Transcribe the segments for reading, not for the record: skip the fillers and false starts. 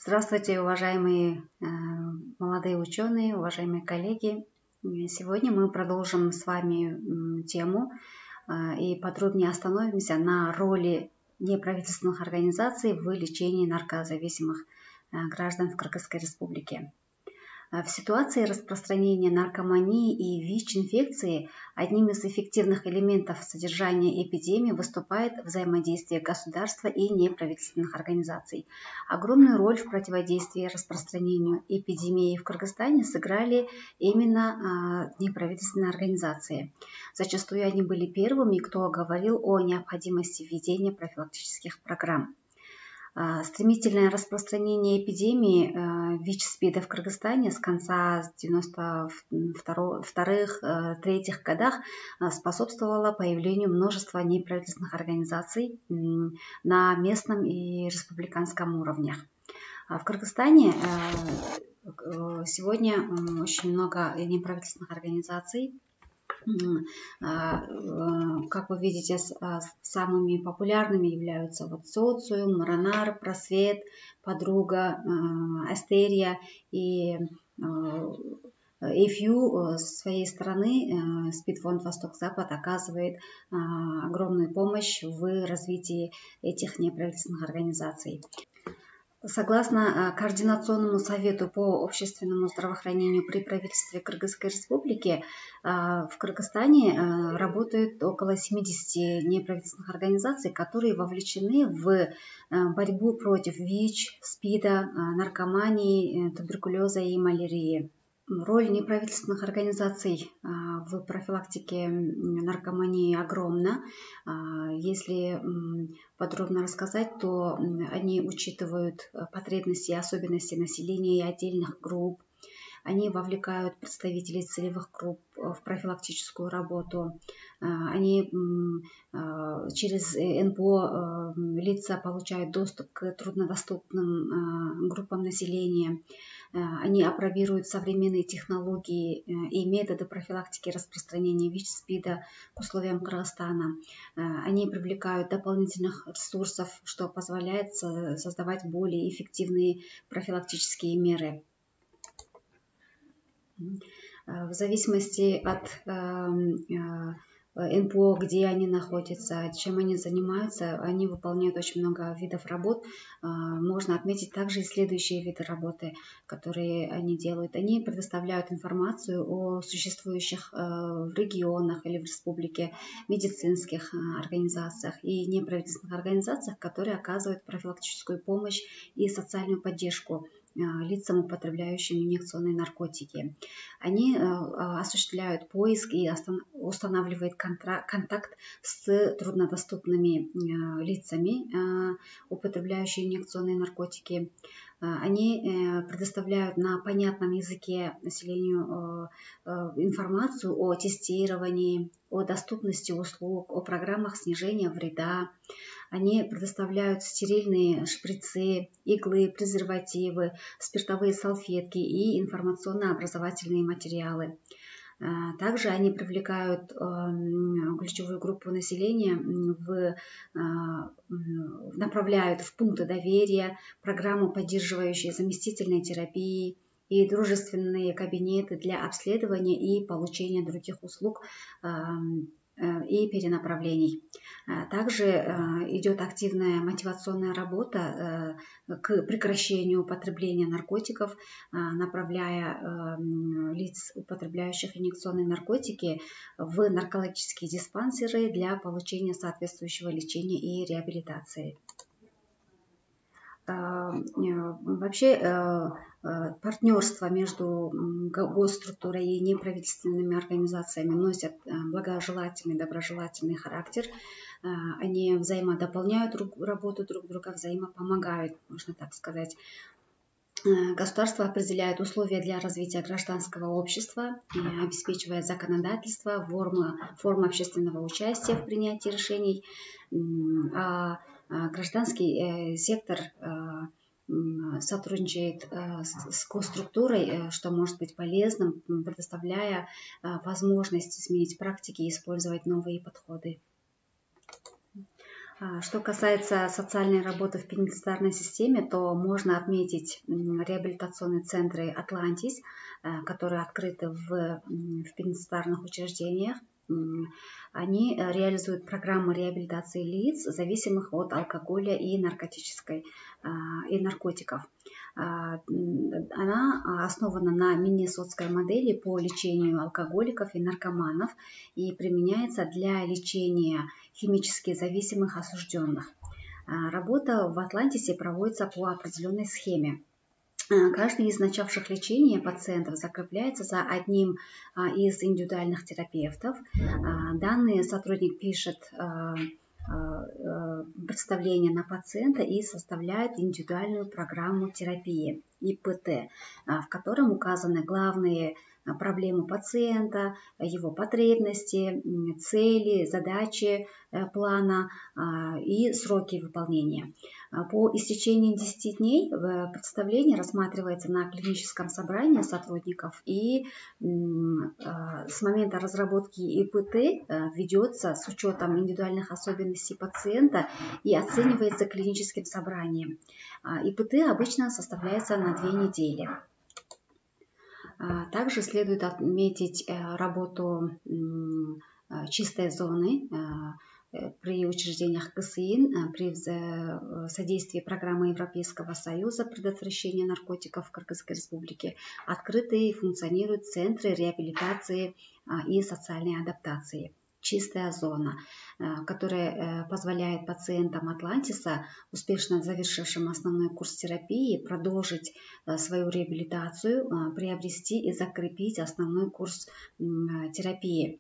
Здравствуйте, уважаемые молодые ученые, уважаемые коллеги. Сегодня мы продолжим с вами тему и подробнее остановимся на роли неправительственных организаций в лечении наркозависимых граждан в Кыргызской Республике. В ситуации распространения наркомании и ВИЧ-инфекции одним из эффективных элементов содержания эпидемии выступает взаимодействие государства и неправительственных организаций. Огромную роль в противодействии распространению эпидемии в Кыргызстане сыграли именно неправительственные организации. Зачастую они были первыми, кто говорил о необходимости введения профилактических программ. Стремительное распространение эпидемии ВИЧ-СПИДа в Кыргызстане с конца 92-х-3-х годах способствовало появлению множества неправительственных организаций на местном и республиканском уровнях. В Кыргызстане сегодня очень много неправительственных организаций. Как вы видите, самыми популярными являются Социум, Ранар, Просвет, Подруга, Астерия и ЭФЮ. С своей стороны СПИД-фонд Восток-Запад оказывает огромную помощь в развитии этих неправительственных организаций. Согласно Координационному совету по общественному здравоохранению при правительстве Кыргызской Республики, в Кыргызстане работает около 70 неправительственных организаций, которые вовлечены в борьбу против ВИЧ, СПИДа, наркомании, туберкулеза и малярии. Роль неправительственных организаций в профилактике наркомании огромна. Если подробно рассказать, то они учитывают потребности и особенности населения и отдельных групп. Они вовлекают представителей целевых групп в профилактическую работу. Они через НПО лица получают доступ к труднодоступным группам населения. Они апробируют современные технологии и методы профилактики распространения ВИЧ-СПИДа к условиям Кыргызстана. Они привлекают дополнительных ресурсов, что позволяет создавать более эффективные профилактические меры. В зависимости от НПО, где они находятся, чем они занимаются, они выполняют очень много видов работ. Можно отметить также и следующие виды работы, которые они делают. Они предоставляют информацию о существующих в регионах или в республике медицинских организациях и неправительственных организациях, которые оказывают профилактическую помощь и социальную поддержку лицам, употребляющим инъекционные наркотики. Они осуществляют поиск и устанавливают контакт с труднодоступными лицами, употребляющими инъекционные наркотики. Они предоставляют на понятном языке населению информацию о тестировании, о доступности услуг, о программах снижения вреда. Они предоставляют стерильные шприцы, иглы, презервативы, спиртовые салфетки и информационно-образовательные материалы. Также они привлекают ключевую группу населения, направляют в пункты доверия, программу, поддерживающие заместительной терапии и дружественные кабинеты для обследования и получения других услуг и перенаправлений. Также идет активная мотивационная работа к прекращению употребления наркотиков, направляя лиц, употребляющих инъекционные наркотики, в наркологические диспансеры для получения соответствующего лечения и реабилитации. Вообще партнерство между госструктурой и неправительственными организациями носят благожелательный, доброжелательный характер. Они взаимодополняют работу друг друга, взаимопомогают, можно так сказать. Государство определяет условия для развития гражданского общества, обеспечивая законодательство, формы общественного участия в принятии решений. Гражданский сектор сотрудничает с госструктурой, что может быть полезным, предоставляя возможность изменить практики и использовать новые подходы. Что касается социальной работы в пенитенциарной системе, то можно отметить реабилитационные центры «Атлантис», которые открыты в пенитенциарных учреждениях. Они реализуют программы реабилитации лиц, зависимых от алкоголя и наркотиков. Она основана на миннесотской модели по лечению алкоголиков и наркоманов и применяется для лечения химически зависимых осужденных. Работа в Атлантисе проводится по определенной схеме. Каждый из начавших лечение пациентов закрепляется за одним из индивидуальных терапевтов. Данный сотрудник пишет представление на пациента и составляет индивидуальную программу терапии ИПТ, в котором указаны главные проблемы пациента, его потребности, цели, задачи плана и сроки выполнения. По истечении 10 дней представление рассматривается на клиническом собрании сотрудников и с момента разработки ИПТ ведется с учетом индивидуальных особенностей пациента и оценивается клиническим собранием. ИПТ обычно составляется на 2 недели. Также следует отметить работу чистой зоны при учреждениях ГСИН, при содействии программы Европейского Союза предотвращения наркотиков в Кыргызской Республике. Открыты и функционируют центры реабилитации и социальной адаптации. Чистая зона, которая позволяет пациентам Атлантиса, успешно завершившим основной курс терапии, продолжить свою реабилитацию, приобрести и закрепить основной курс терапии,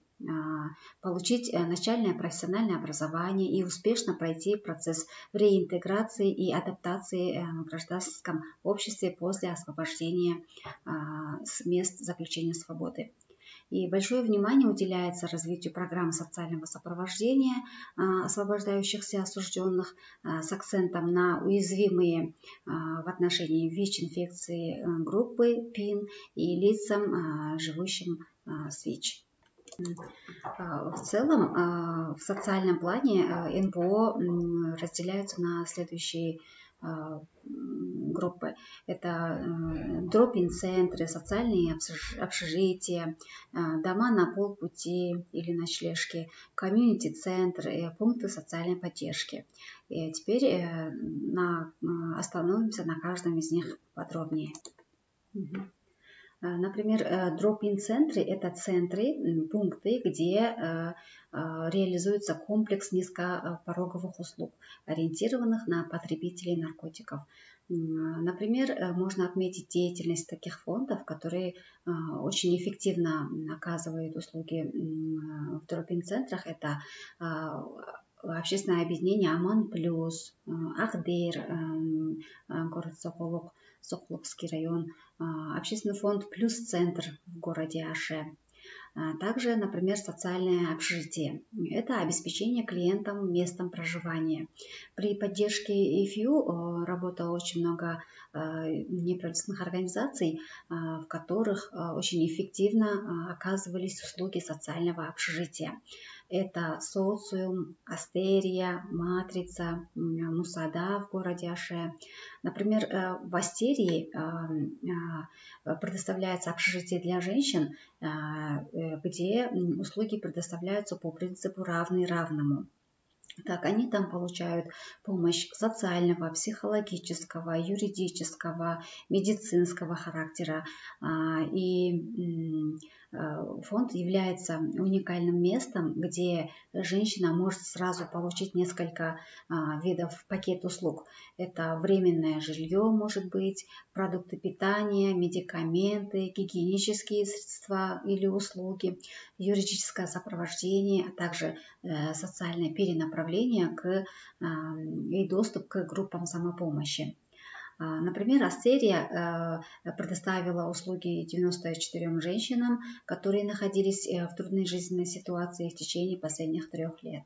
получить начальное профессиональное образование и успешно пройти процесс реинтеграции и адаптации в гражданском обществе после освобождения с мест заключения свободы. И большое внимание уделяется развитию программ социального сопровождения освобождающихся осужденных с акцентом на уязвимые в отношении ВИЧ-инфекции группы ПИН и лицам, живущим с ВИЧ. В целом, в социальном плане НПО разделяются на следующие группы. Это дроп-ин-центры, социальные общежития, дома на полпути или ночлежки, комьюнити-центры, пункты социальной поддержки. И теперь остановимся на каждом из них подробнее. Например, дроп-ин-центры – это центры, пункты, где реализуется комплекс низкопороговых услуг, ориентированных на потребителей наркотиков. Например, можно отметить деятельность таких фондов, которые очень эффективно оказывают услуги в дроп-ин-центрах. Это общественное объединение «Аман Плюс», Ахдейр, город Соколок, Соколокский район, общественный фонд «Плюс-центр» в городе Аше. Также, например, социальное общежитие. Это обеспечение клиентам местом проживания. При поддержке ИФЮ работало очень много неправительственных организаций, в которых очень эффективно оказывались услуги социального общежития. Это Социум, Астерия, Матрица, Мусада в городе Аше. Например, в Астерии предоставляется общежитие для женщин, где услуги предоставляются по принципу равный равному. Так, они там получают помощь социального, психологического, юридического, медицинского характера. И фонд является уникальным местом, где женщина может сразу получить несколько видов пакет услуг. Это временное жилье, может быть, продукты питания, медикаменты, гигиенические средства или услуги, юридическое сопровождение, а также социальное перенаправление и доступ к группам самопомощи. Например, Астерия предоставила услуги 94 женщинам, которые находились в трудной жизненной ситуации в течение последних 3 лет.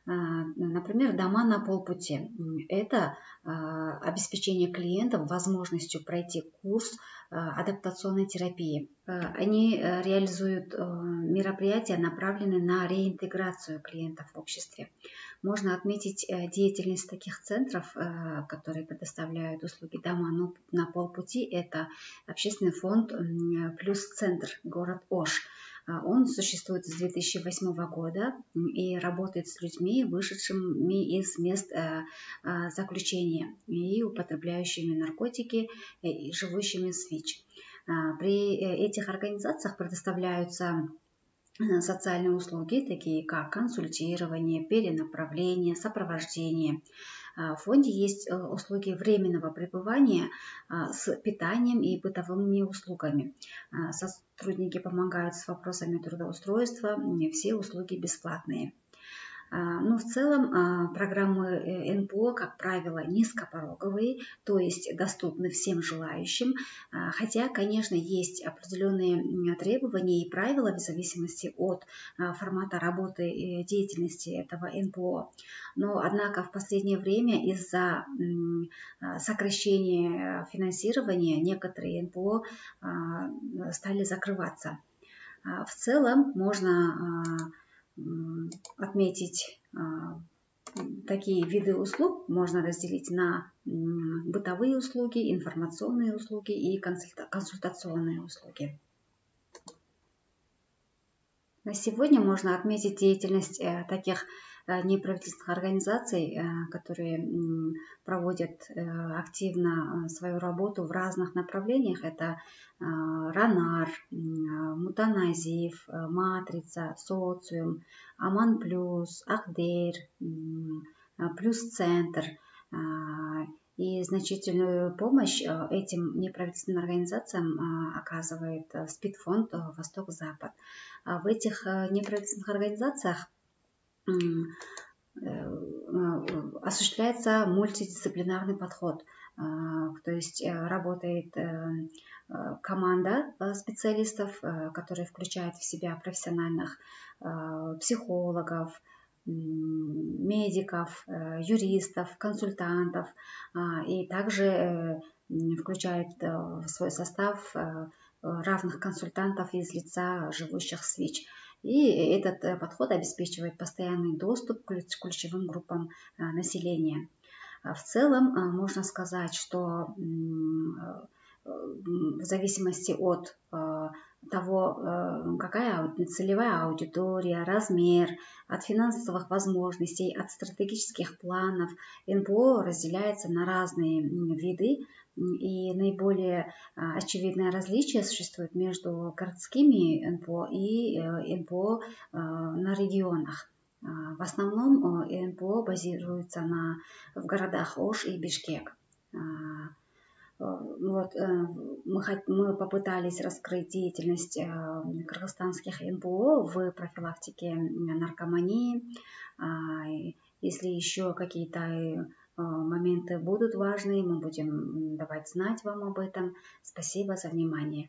Например, дома на полпути. Это обеспечение клиентов возможностью пройти курс адаптационной терапии. Они реализуют мероприятия, направленные на реинтеграцию клиентов в обществе. Можно отметить деятельность таких центров, которые предоставляют услуги дома на полпути. Это общественный фонд «Плюс-центр», город Ош. Он существует с 2008 года и работает с людьми, вышедшими из мест заключения и употребляющими наркотики и живущими с ВИЧ. При этих организациях предоставляются социальные услуги, такие как консультирование, перенаправление, сопровождение. В фонде есть услуги временного пребывания с питанием и бытовыми услугами. Сотрудники помогают с вопросами трудоустройства, все услуги бесплатные. Но в целом программы НПО, как правило, низкопороговые, то есть доступны всем желающим, хотя, конечно, есть определенные требования и правила в зависимости от формата работы и деятельности этого НПО. Но, однако, в последнее время из-за сокращения финансирования некоторые НПО стали закрываться. В целом можно отметить такие виды услуг, можно разделить на бытовые услуги, информационные услуги и консультационные услуги. На сегодня можно отметить деятельность таких неправительственных организаций, которые проводят активно свою работу в разных направлениях. Это РАНАР, Мутаназив, Матрица, Социум, Аман Плюс, Ахдейр, Плюс-центр. И значительную помощь этим неправительственным организациям оказывает СПИД-фонд «Восток-Запад». В этих неправительственных организациях осуществляется мультидисциплинарный подход, то есть работает команда специалистов, которые включают в себя профессиональных психологов, медиков, юристов, консультантов, и также включает в свой состав равных консультантов из лица живущих с ВИЧ. И этот подход обеспечивает постоянный доступ к ключевым группам населения. В целом можно сказать, что в зависимости от того, какая целевая аудитория, размер, от финансовых возможностей, от стратегических планов, НПО разделяется на разные виды, и наиболее очевидное различие существует между городскими НПО и НПО на регионах. В основном НПО базируется в городах Ош и Бишкек. Мы попытались раскрыть деятельность кыргызстанских НПО в профилактике наркомании. Если еще какие-то моменты будут важны, мы будем давать знать вам об этом. Спасибо за внимание.